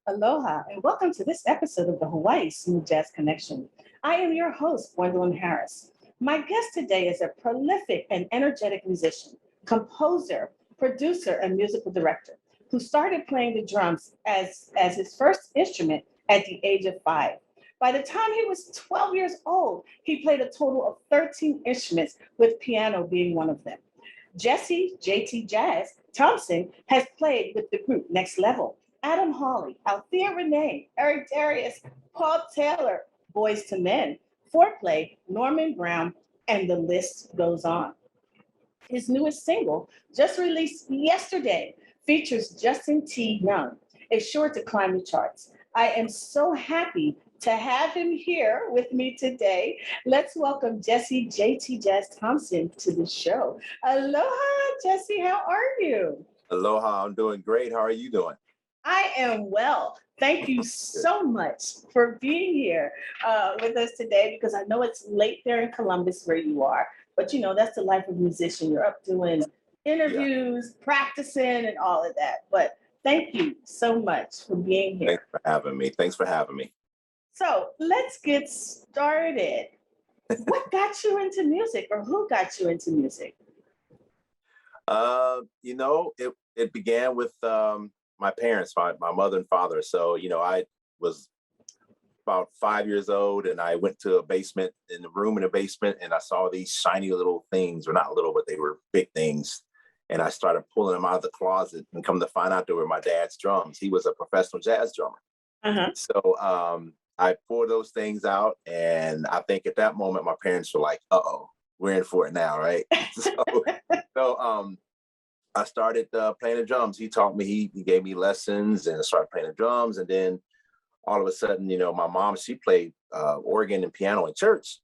Aloha, and welcome to this episode of the Hawaii Smooth Jazz Connection. I am your host, Gwen Harris. My guest today is a prolific and energetic musician, composer, producer, and musical director who started playing the drums as his first instrument at the age of 5. By the time he was 12 years old, he played a total of 13 instruments, with piano being one of them. Jesse JT JAZZ Thompson has played with the group Next Level, Adam Hawley, Althea Renee, Eric Darius, Paul Taylor, Boys to Men, Foreplay, Norman Brown, and the list goes on. His newest single, just released yesterday, features Justin T. Young, is sure to climb the charts. I am so happy to have him here with me today. Let's welcome Jesse JT JAZZ Thompson to the show. Aloha, Jesse, how are you? Aloha, I'm doing great. How are you doing? I am well. Thank you so much for being here with us today, because I know it's late there in Columbus where you are, but you know, that's the life of a musician. You're up doing interviews, practicing, and all of that. But thank you so much for being here. Thanks for having me. Thanks for having me. So let's get started. What got you into music, or who got you into music? It began with my parents, my mother and father. So, I was about 5 years old, and I went to a basement, in the room in the basement, and I saw these shiny little things, or not little, but they were big things. And I started pulling them out of the closet, and come to find out they were my dad's drums. He was a professional jazz drummer. So I pulled those things out, and I think at that moment, my parents were like, uh-oh, we're in for it now, right? so I started playing the drums. He taught me, he gave me lessons, and I started playing the drums. And then all of a sudden, my mom, she played organ and piano in church.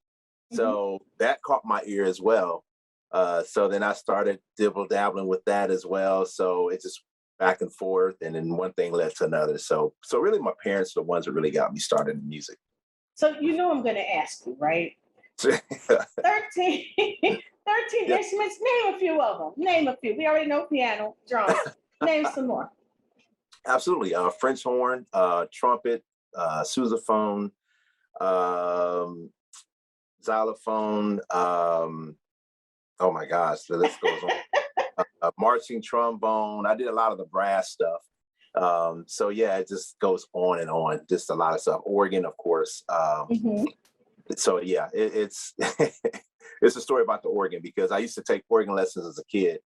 So that caught my ear as well. So then I started dabbling with that as well. So it just back and forth, and then one thing led to another. So really my parents are the ones that really got me started in music. So I'm going to ask you, right? 13 instruments. Name a few of them. Name a few. We already know piano, drums. Name some more. Absolutely. French horn, trumpet, sousaphone, xylophone. Oh my gosh, the list goes on. Marching trombone. I did a lot of the brass stuff. So yeah, it just goes on and on. Just a lot of stuff. Organ, of course. So yeah, it's it's a story about the organ, because I used to take organ lessons as a kid,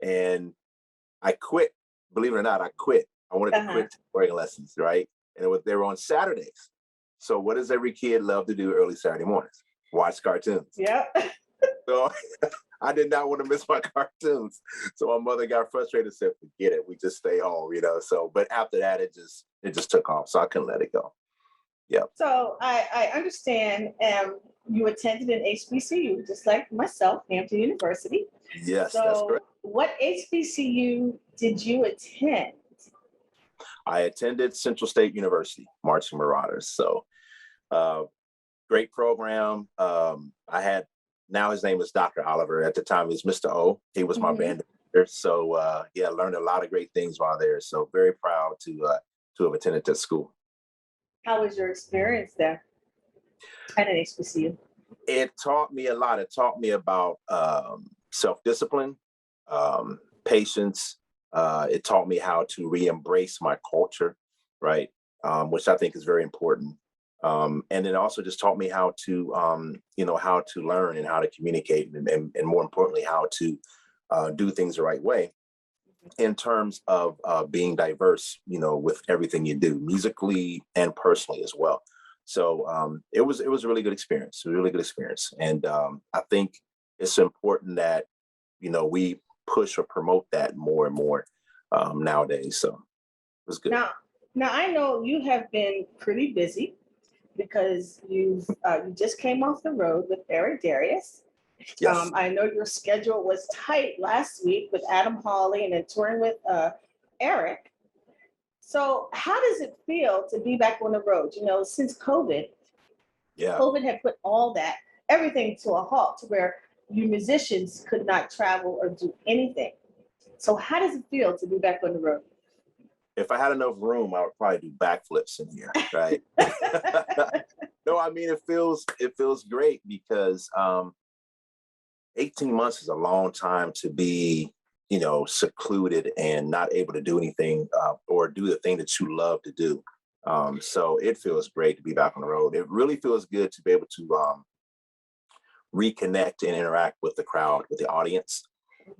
and I quit. Believe it or not, I quit. I wanted to quit organ lessons, right? And they were on Saturdays. So what does every kid love to do early Saturday mornings? Watch cartoons. Yeah. So I did not want to miss my cartoons. So my mother got frustrated and said, forget it. We just stay home, So, but after that, it just took off. So I couldn't let it go. Yeah. So I understand you attended an HBCU, just like myself, Hampton University. Yes, so that's correct. What HBCU did you attend? I attended Central State University, Marching Marauders. So great program. I had, now his name is Dr. Oliver. At the time, he was Mr. O. He was my band director. So I learned a lot of great things while there. So very proud to have attended that school. How was your experience there at an HBCU? It taught me a lot. It taught me about self-discipline, patience. It taught me how to re-embrace my culture, right? Which I think is very important. And it also just taught me how to, how to learn and how to communicate, and more importantly, how to do things the right way in terms of being diverse, with everything you do, musically and personally as well. So it was a really good experience. It was a really good experience. And I think it's important that, we push or promote that more and more nowadays. So it was good. Now I know you have been pretty busy, because you just came off the road with Eric Darius. Yes. I know your schedule was tight last week with Adam Hawley, and then touring with Eric. So how does it feel to be back on the road? Since COVID, COVID had put everything to a halt, to where you musicians could not travel or do anything. So how does it feel to be back on the road? if I had enough room, I would probably do backflips in here, right? No, I mean it feels great because 18 months is a long time to be, secluded and not able to do anything or do the thing that you love to do. So it feels great to be back on the road. It really feels good to be able to reconnect and interact with the crowd, with the audience,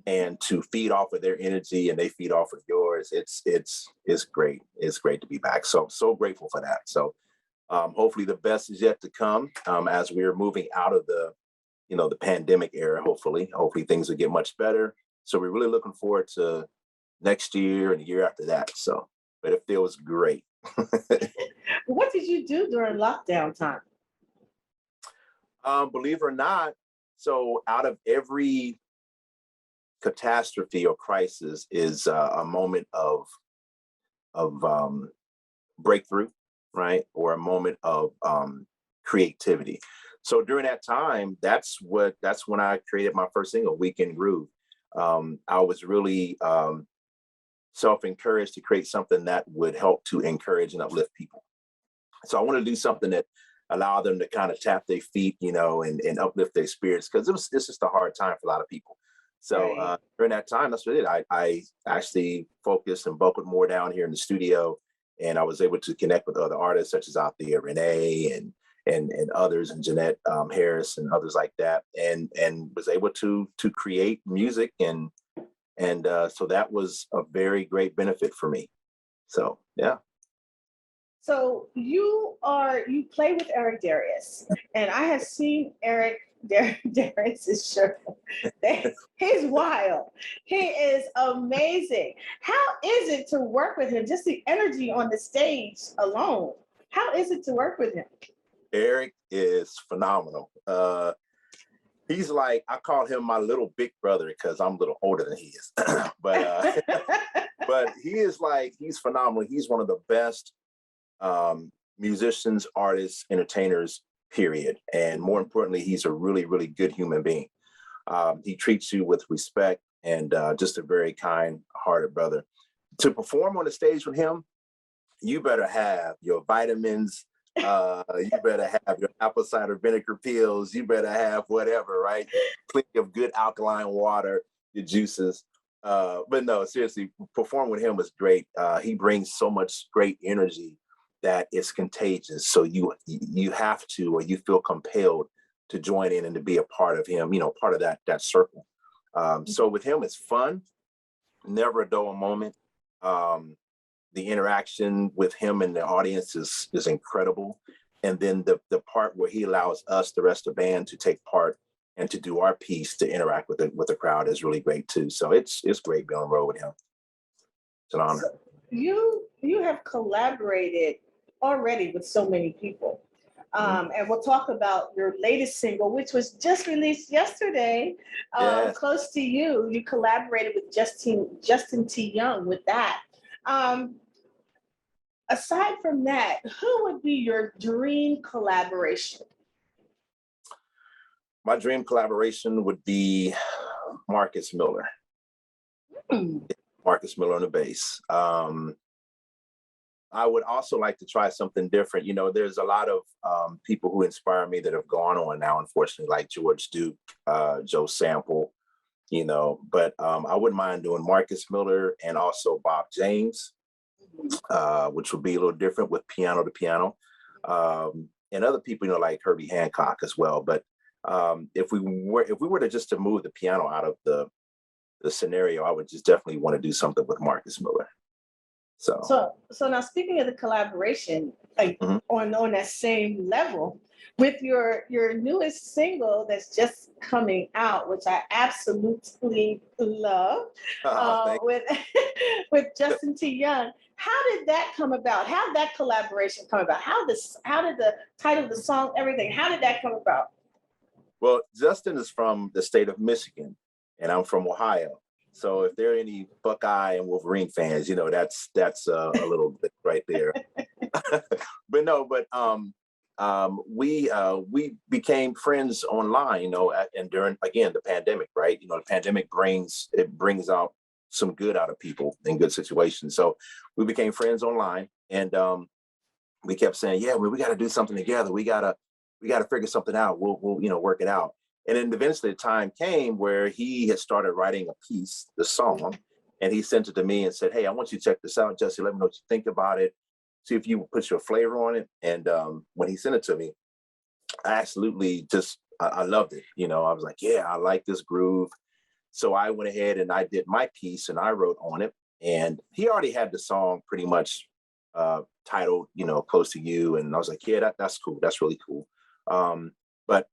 and to feed off of their energy and they feed off of yours. It's great. It's great to be back. So grateful for that. So hopefully the best is yet to come as we're moving out of the pandemic era. Hopefully things will get much better. So we're really looking forward to next year and the year after that. So, but it feels great. What did you do during lockdown time? Believe it or not, so out of every catastrophe or crisis is a moment of breakthrough, right, or a moment of creativity. So during that time, that's when I created my first single, Weekend Groove. I was really self-encouraged to create something that would help to encourage and uplift people. So I wanted to do something that allowed them to kind of tap their feet, and uplift their spirits, because it's just a hard time for a lot of people. So Right. during that time, that's what I did. I actually focused and buckled more down here in the studio, and I was able to connect with other artists such as Althea Renee and others, and Jeanette Harris and others like that, and was able to create music, and so that was a very great benefit for me. So yeah. So you play with Eric Darius, and I have seen Eric Darius's show. He's wild. He is amazing. How is it to work with him? Just the energy on the stage alone. How is it to work with him? Eric is phenomenal. He's like, I call him my little big brother because I'm a little older than he is. but but he's phenomenal. He's one of the best musicians, artists, entertainers, period. And more importantly, he's a really, really good human being. He treats you with respect and just a very kind-hearted brother. To perform on the stage with him, you better have your vitamins. You better have your apple cider vinegar pills. You better have whatever, right? Plenty of good alkaline water, your juices. But no, seriously, performing with him was great. He brings so much great energy that it's contagious. So you have to, or you feel compelled to join in and to be a part of him, part of that circle. So with him, it's fun, never a dull moment. The interaction with him and the audience is incredible. And then the part where he allows us, the rest of the band, to take part and to do our piece to interact with the crowd is really great too. So it's great being on the road with him. It's an honor. So you have collaborated already with so many people. And we'll talk about your latest single, which was just released yesterday, Yes. Close to You. You collaborated with Justin T. Young with that. Um, Aside from that, who would be your dream collaboration? My dream collaboration would be Marcus Miller. Hmm. Marcus Miller on the bass. I would also like to try something different. There's a lot of people who inspire me that have gone on now, unfortunately, like George Duke, Joe Sample, but I wouldn't mind doing Marcus Miller and also Bob James, which would be a little different with piano to piano. And other people, like Herbie Hancock as well. But if we were to move the piano out of the scenario, I would just definitely want to do something with Marcus Miller. So now speaking of the collaboration, like Mhm. on that same level, with your newest single that's just coming out, which I absolutely love, Thank with with Justin T. Young. How did that come about? How did that collaboration come about? How did the title of the song, everything? How did that come about? Well, Justin is from the state of Michigan, and I'm from Ohio. So if there are any Buckeye and Wolverine fans, that's a little bit right there. But no, we became friends online, and during again the pandemic, right? The pandemic brings out some good out of people in good situations. So we became friends online, and we kept saying, yeah, we got to do something together. We got to figure something out. We'll work it out. And then eventually the time came where he had started writing a piece, the song, and he sent it to me and said, hey, I want you to check this out, Jesse. Let me know what you think about it. See if you put your flavor on it. And when he sent it to me, I absolutely I loved it. I was like, yeah, I like this groove. So I went ahead and I did my piece and I wrote on it. And he already had the song pretty much titled, Close to You. And I was like, yeah, that's cool. That's really cool. But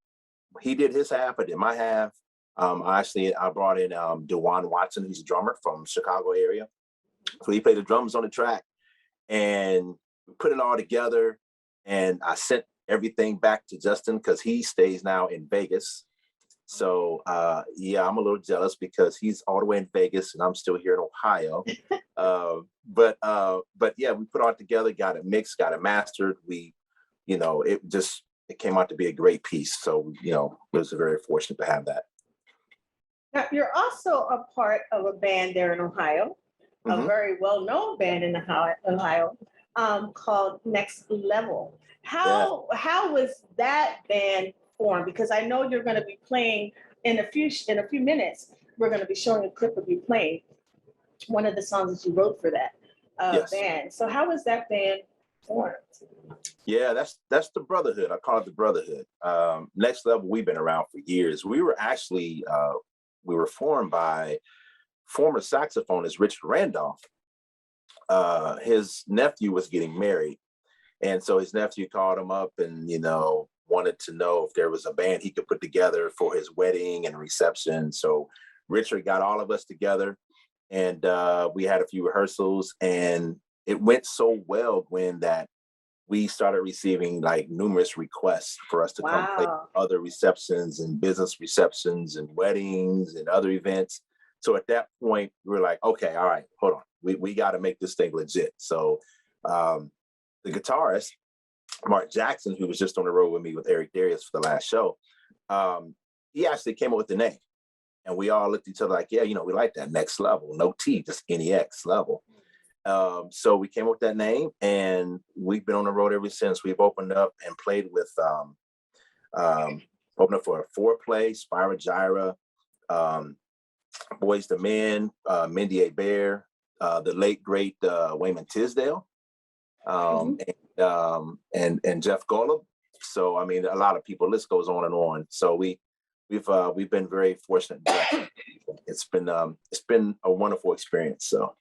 he did his half, I did my half. I brought in DeJuan Watson, who's a drummer from Chicago area. So he played the drums on the track, and we put it all together. And I sent everything back to Justin because he stays now in Vegas. So yeah, I'm a little jealous because he's all the way in Vegas and I'm still here in Ohio. But yeah, we put it all together, got it mixed, got it mastered. It came out to be a great piece. So, it was very fortunate to have that. Now, you're also a part of a band there in Ohio, a very well-known band in Ohio, called Next Level. How was that band formed? Because I know you're going to be playing in a few minutes. We're going to be showing a clip of you playing one of the songs that you wrote for that band. So how was that band formed? Yeah, that's the brotherhood. I call it the brotherhood. Next Level, we've been around for years. We were actually we were formed by former saxophonist Richard Randolph. His nephew was getting married, and so his nephew called him up and wanted to know if there was a band he could put together for his wedding and reception. So Richard got all of us together, and we had a few rehearsals, and it went so well, Gwen, that we started receiving like numerous requests for us to come play other receptions and business receptions and weddings and other events. So at that point, we were like, okay, all right, hold on. We got to make this thing legit. So the guitarist, Mark Jackson, who was just on the road with me with Eric Darius for the last show, he actually came up with the name. And we all looked at each other like, yeah, we like that. Next Level, no T, just NEX Level. So we came up with that name, and we've been on the road ever since. We've opened up and played with, opened up for a Foreplay, Spyra Gyra, Boys to Men, Mindy A. Bear, the late great Wayman Tisdale, and Jeff Golub. So I mean, a lot of people. List goes on and on. So we've been very fortunate. It's been a wonderful experience. So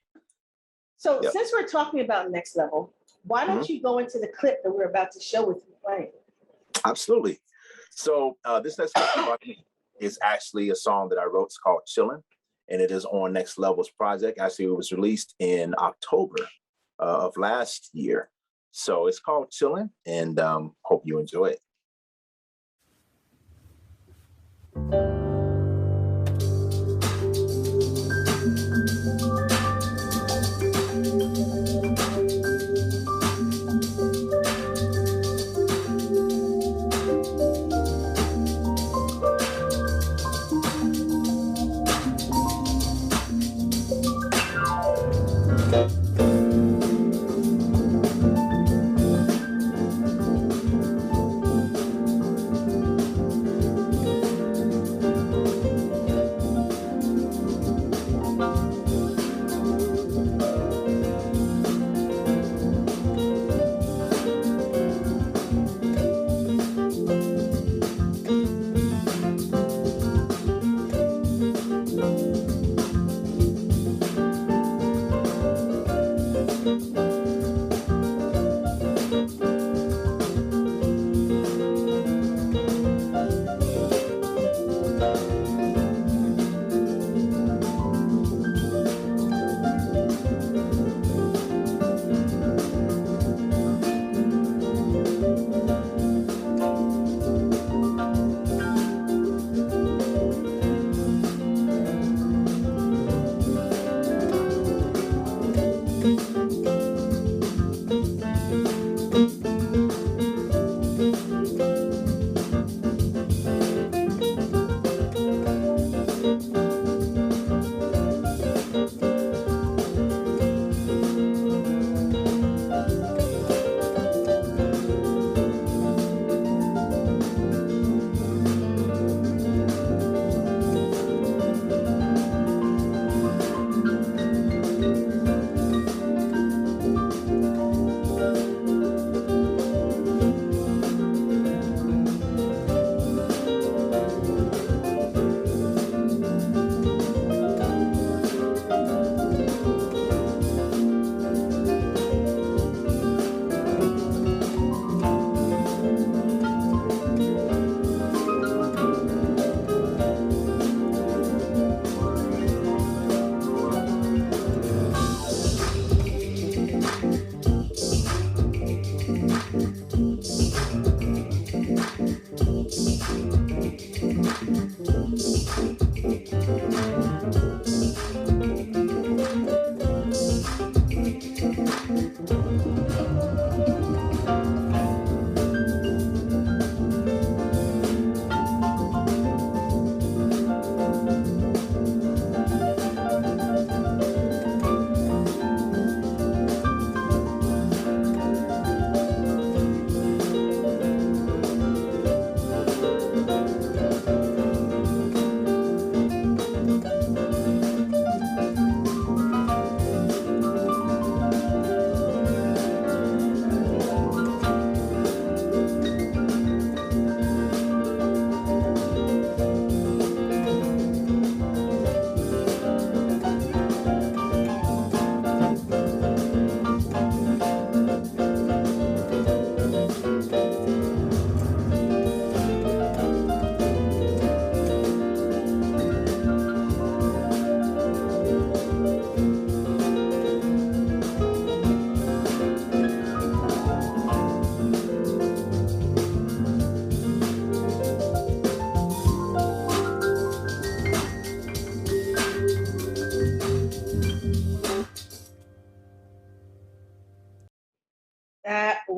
yep. Since we're talking about Next Level, why don't you go into the clip that we're about to show with you playing? Absolutely. So this next clip is actually a song that I wrote. It's called Chillin', and it is on Next Level's project. Actually, it was released in October of last year. So it's called Chillin', and hope you enjoy it.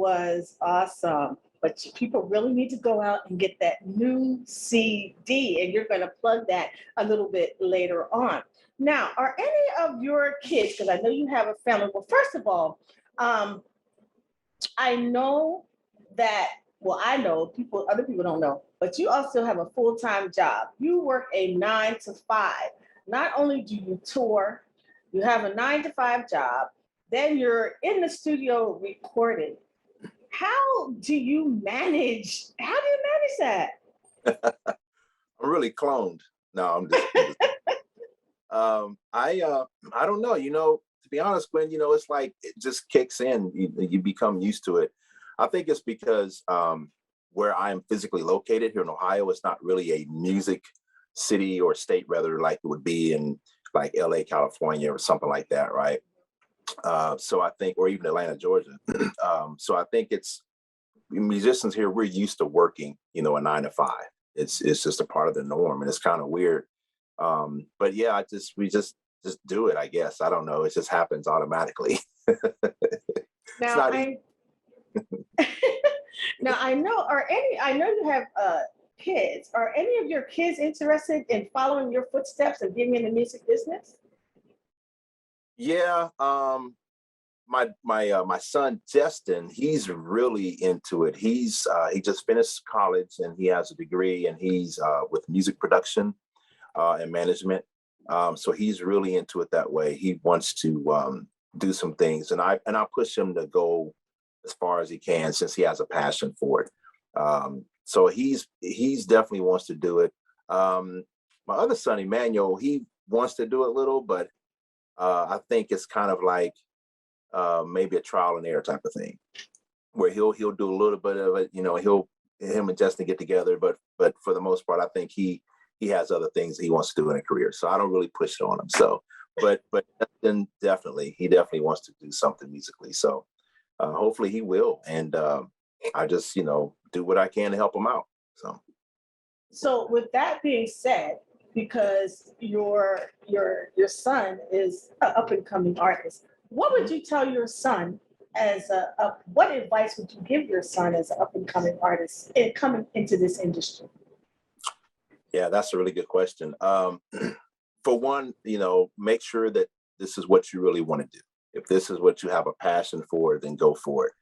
was awesome. But people really need to go out and get that new CD, and you're going to plug that a little bit later on. Now, are any of your kids, because I know you have a family, well, first of all, I know that, well, I know people, other people don't know, but you also have a full-time job. You work a 9 to 5. Not only do you tour, you have a 9 to 5 job, then you're in the studio recording. How do you manage? How do you manage that? I'm really cloned. No, I don't know. To be honest, Gwen, it's like it just kicks in. You become used to it. I think it's because where I am physically located here in Ohio, it's not really a music city or state, rather, like it would be in like LA, California, or something like that, right? So I think, or even Atlanta, Georgia. So I think it's musicians here. We're used to working, a 9 to 5. It's just a part of the norm, and it's kind of weird. But yeah, we just do it. I guess I don't know. It just happens automatically. Now now I know. I know you have kids. Are any of your kids interested in following your footsteps and getting in the music business? Yeah. My son Justin, he's really into it. He just finished college and he has a degree, and he's with music production and management. So he's really into it that way. He wants to do some things, and I push him to go as far as he can, since he has a passion for it. So he's definitely wants to do it. My other son Emmanuel, he wants to do it a little, but I think it's kind of like maybe a trial and error type of thing, where he'll do a little bit of it. Him and Justin get together, but for the most part, I think he has other things he wants to do in a career. So I don't really push it on him. So, but Justin he definitely wants to do something musically. So hopefully he will, and I just do what I can to help him out. So with that being said, because your son is an up and coming artist, what would you tell your son as what advice would you give your son as an up and coming artist coming into this industry? Yeah, that's a really good question. For one, make sure that this is what you really want to do. If this is what you have a passion for, then go for it.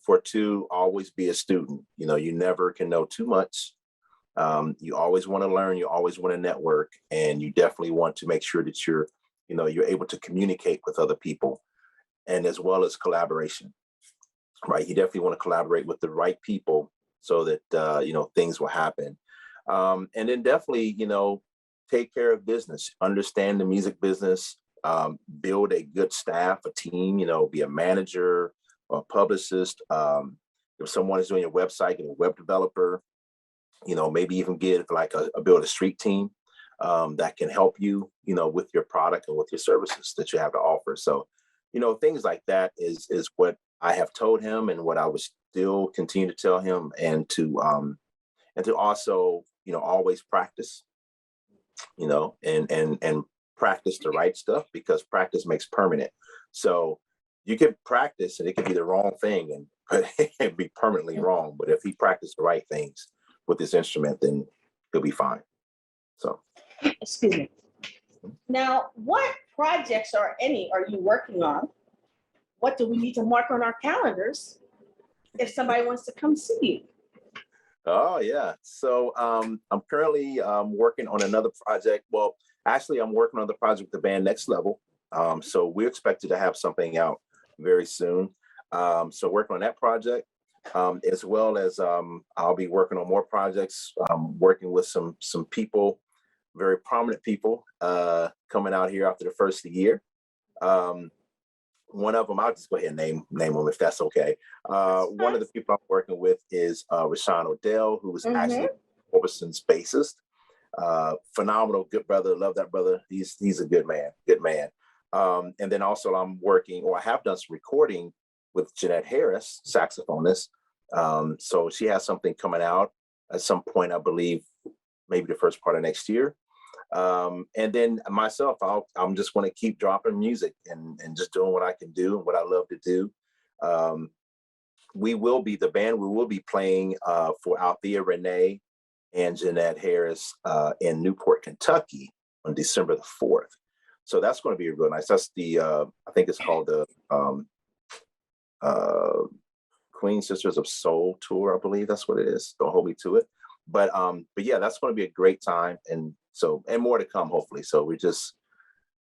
For two, always be a student. You never can know too much. You always want to learn. You always want to network, and you definitely want to make sure that you're able to communicate with other people, and as well as collaboration. Right? You definitely want to collaborate with the right people so that things will happen. And then definitely, take care of business, understand the music business, build a good staff, a team, be a manager or a publicist. If someone is doing your website, get a web developer, maybe even get like build a street team that can help you, with your product and with your services that you have to offer. So, things like that is what I have told him, and what I would still continue to tell him, and to also, always practice, and practice the right stuff, because practice makes permanent. So you can practice and it could be the wrong thing, and it can be permanently wrong. But if he practiced the right things with this instrument, then he'll be fine. So, excuse me. Now, what projects, or any, are you working on? What do we need to mark on our calendars if somebody wants to come see you? Oh yeah. So I'm currently working on another project. Well, actually, I'm working on the project with the band Next Level. So we're expected to have something out very soon. So working on that project, as well as I'll be working on more projects. Working with some people, very prominent people, coming out here after the first of the year. One of them, I'll just go ahead and name them if that's okay. One of the people I'm working with is Rashawn Odell, who is actually Orbison's bassist. Phenomenal, good brother. Love that brother. He's a good man. Good man. And then also I'm working, or I have done some recording with Jeanette Harris, saxophonist. So she has something coming out at some point, I believe, maybe the first part of next year. And then myself, I'm just want to keep dropping music and just doing what I can do and what I love to do. we will be playing for Althea Renee and Jeanette Harris in Newport, Kentucky on December the 4th. So that's going to be real nice. That's the I think it's called the Queen Sisters of Soul tour, I believe that's what it is. Don't hold me to it. But yeah, that's going to be a great time, and more to come, hopefully. So we're just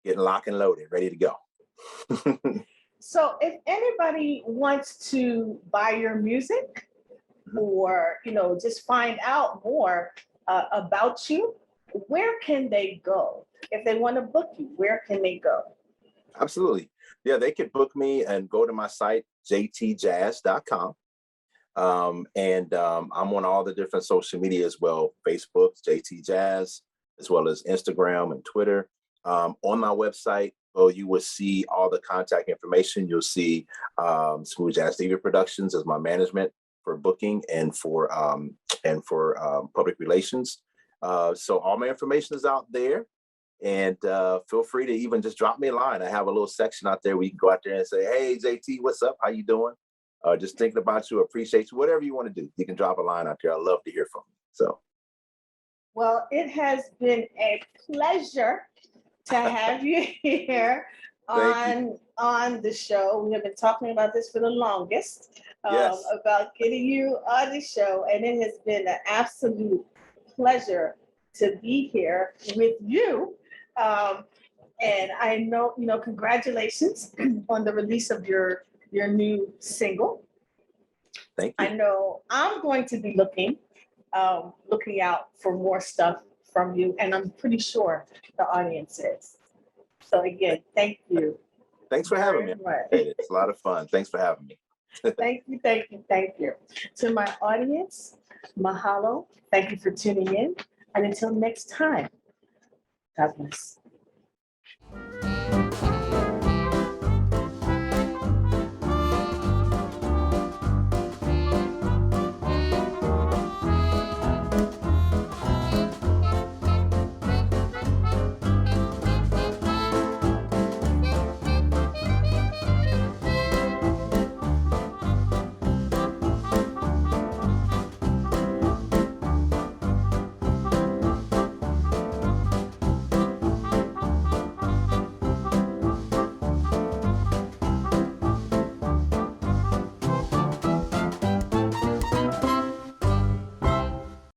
getting locked and loaded, ready to go. So if anybody wants to buy your music or, just find out more about you, where can they go? If they want to book you, where can they go? Absolutely. Yeah, they could book me and go to my site, jtjazz.com. I'm on all the different social media as well, Facebook, JT Jazz, as well as Instagram and Twitter. On my website, you will see all the contact information. You'll see Smooth Jazz Diva Productions as my management for booking and for public relations. So all my information is out there. And feel free to even just drop me a line. I have a little section out there where you can go out there and say, hey, JT, what's up? How you doing? Just thinking about you, appreciate you, whatever you want to do. You can drop a line out there. I love to hear from you. So, well, it has been a pleasure to have you here on the show. We have been talking about this for the longest, yes, about getting you on the show, and it has been an absolute pleasure to be here with you. And I know, congratulations on the release of your new single. Thank you. I know I'm going to be looking out for more stuff from you, and I'm pretty sure the audience is. So again, thank you. Thanks for having me. It's a lot of fun. Thanks for having me. Thank you. To my audience, mahalo. Thank you for tuning in. And until next time, God bless.